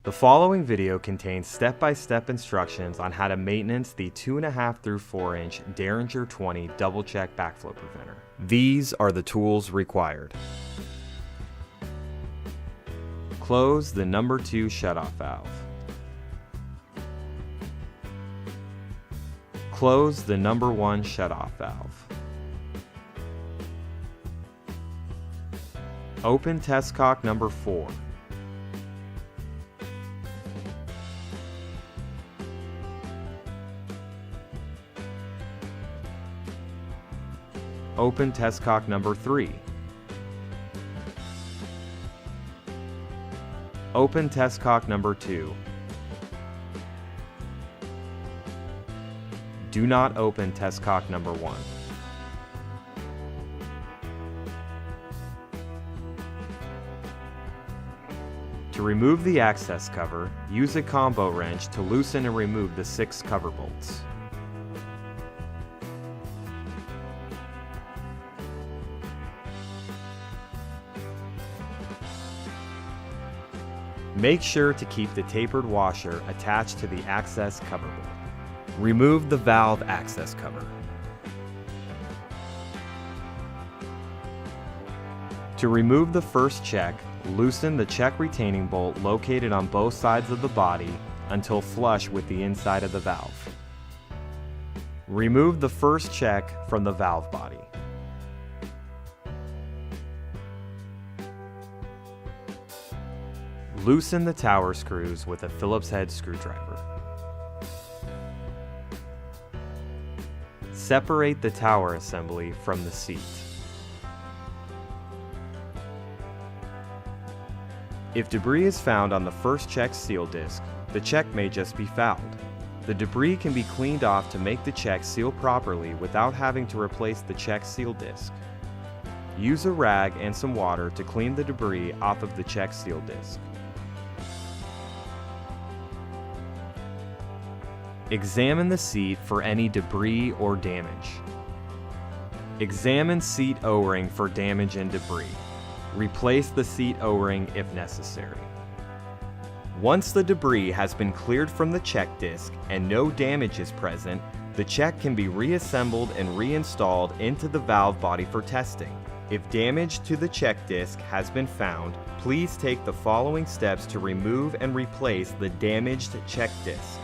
The following video contains step-by-step instructions on how to maintenance the 2.5 through 4 inch Deringer 20 double check backflow preventer. These are the tools required. Close the number 2 shutoff valve. Close the number 1 shutoff valve. Open test cock number 4. Open test cock number 3. Open test cock number 2. Do not open test cock number 1. To remove the access cover, use a combo wrench to loosen and remove the 6 cover bolts. Make sure to keep the tapered washer attached to the access cover bolt. Remove the valve access cover. To remove the first check, loosen the check retaining bolt located on both sides of the body until flush with the inside of the valve. Remove the first check from the valve body. Loosen the tower screws with a Phillips head screwdriver. Separate the tower assembly from the seat. If debris is found on the first check seal disc, the check may just be fouled. The debris can be cleaned off to make the check seal properly without having to replace the check seal disc. Use a rag and some water to clean the debris off of the check seal disc. Examine the seat for any debris or damage. Examine seat O-ring for damage and debris. Replace the seat O-ring if necessary. Once the debris has been cleared from the check disc and no damage is present, the check can be reassembled and reinstalled into the valve body for testing. If damage to the check disc has been found, please take the following steps to remove and replace the damaged check disc.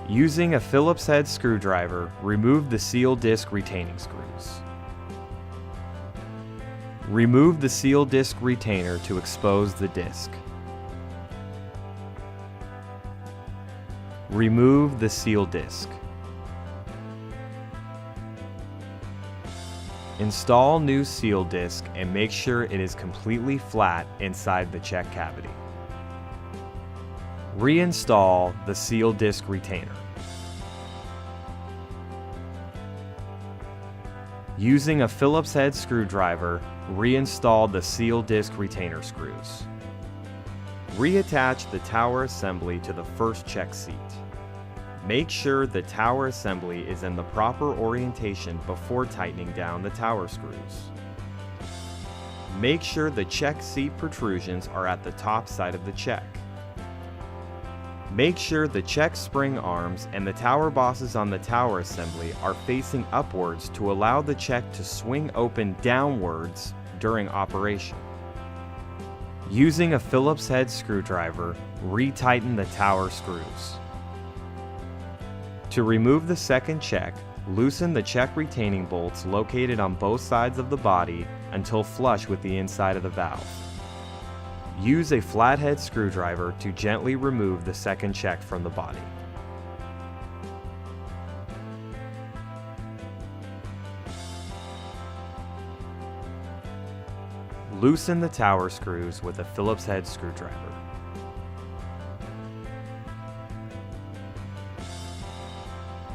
Using a Phillips head screwdriver, remove the seal disc retaining screws. Remove the seal disc retainer to expose the disc. Remove the seal disc. Install new seal disc and make sure it is completely flat inside the check cavity. Reinstall the seal disc retainer. Using a Phillips head screwdriver, reinstall the seal disc retainer screws. Reattach the tower assembly to the first check seat. Make sure the tower assembly is in the proper orientation before tightening down the tower screws. Make sure the check seat protrusions are at the top side of the check. Make sure the check spring arms and the tower bosses on the tower assembly are facing upwards to allow the check to swing open downwards during operation. Using a Phillips head screwdriver, retighten the tower screws. To remove the second check, loosen the check retaining bolts located on both sides of the body until flush with the inside of the valve. Use a flathead screwdriver to gently remove the second check from the body. Loosen the tower screws with a Phillips head screwdriver.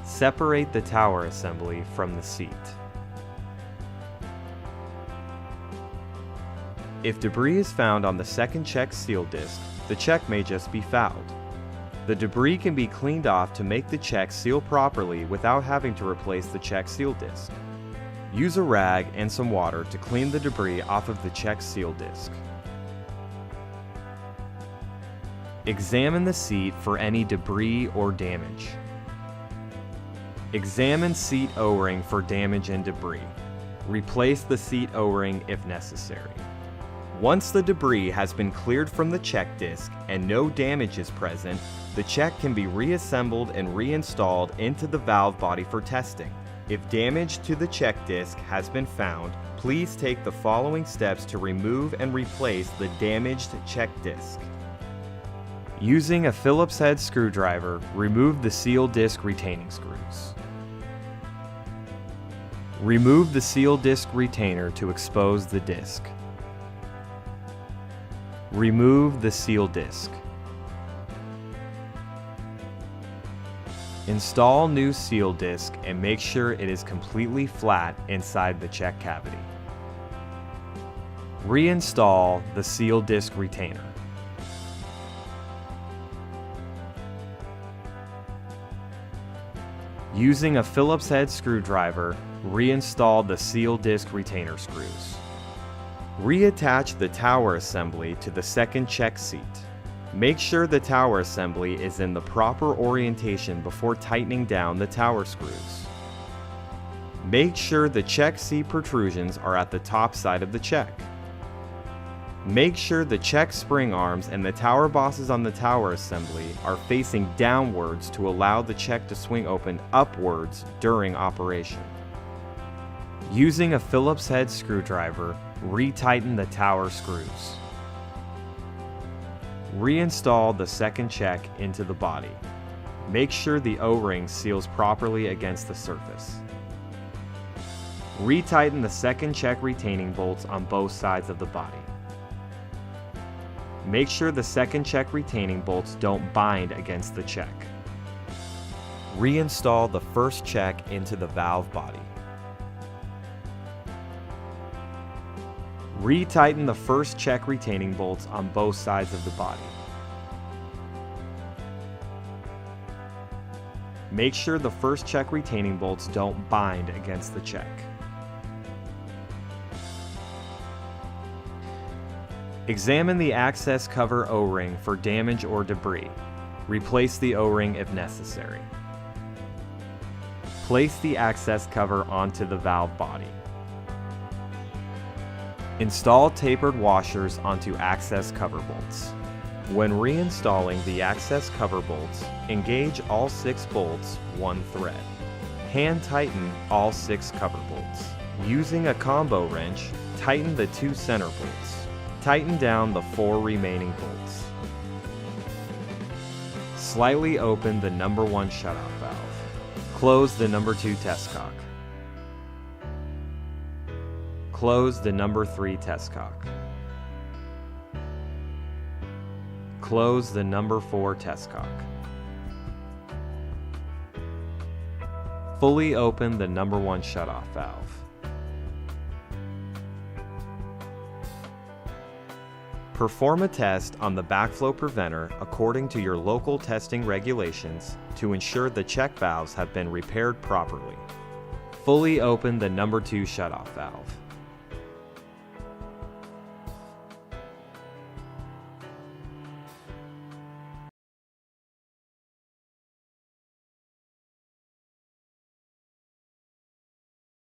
Separate the tower assembly from the seat. If debris is found on the second check seal disc, the check may just be fouled. The debris can be cleaned off to make the check seal properly without having to replace the check seal disc. Use a rag and some water to clean the debris off of the check seal disc. Examine the seat for any debris or damage. Examine seat O-ring for damage and debris. Replace the seat O-ring if necessary. Once the debris has been cleared from the check disc and no damage is present, the check can be reassembled and reinstalled into the valve body for testing. If damage to the check disc has been found, please take the following steps to remove and replace the damaged check disc. Using a Phillips head screwdriver, remove the seal disc retaining screws. Remove the seal disc retainer to expose the disc. Remove the seal disc. Install new seal disc and make sure it is completely flat inside the check cavity. Reinstall the seal disc retainer. Using a Phillips head screwdriver, reinstall the seal disc retainer screws. Reattach the tower assembly to the second check seat. Make sure the tower assembly is in the proper orientation before tightening down the tower screws. Make sure the check seat protrusions are at the top side of the check. Make sure the check spring arms and the tower bosses on the tower assembly are facing downwards to allow the check to swing open upwards during operation. Using a Phillips head screwdriver, retighten the tower screws. Reinstall the second check into the body. Make sure the O-ring seals properly against the surface. Retighten the second check retaining bolts on both sides of the body. Make sure the second check retaining bolts don't bind against the check. Reinstall the first check into the valve body. Retighten the first check retaining bolts on both sides of the body. Make sure the first check retaining bolts don't bind against the check. Examine the access cover O-ring for damage or debris. Replace the O-ring if necessary. Place the access cover onto the valve body. Install tapered washers onto access cover bolts. When reinstalling the access cover bolts, engage all 6 bolts one thread. Hand tighten all 6 cover bolts. Using a combo wrench, tighten the 2 center bolts. Tighten down the 4 remaining bolts. Slightly open the number 1 shutoff valve. Close the number 2 test cock. Close the number 3 test cock. Close the number 4 test cock. Fully open the number 1 shutoff valve. Perform a test on the backflow preventer according to your local testing regulations to ensure the check valves have been repaired properly. Fully open the number 2 shutoff valve.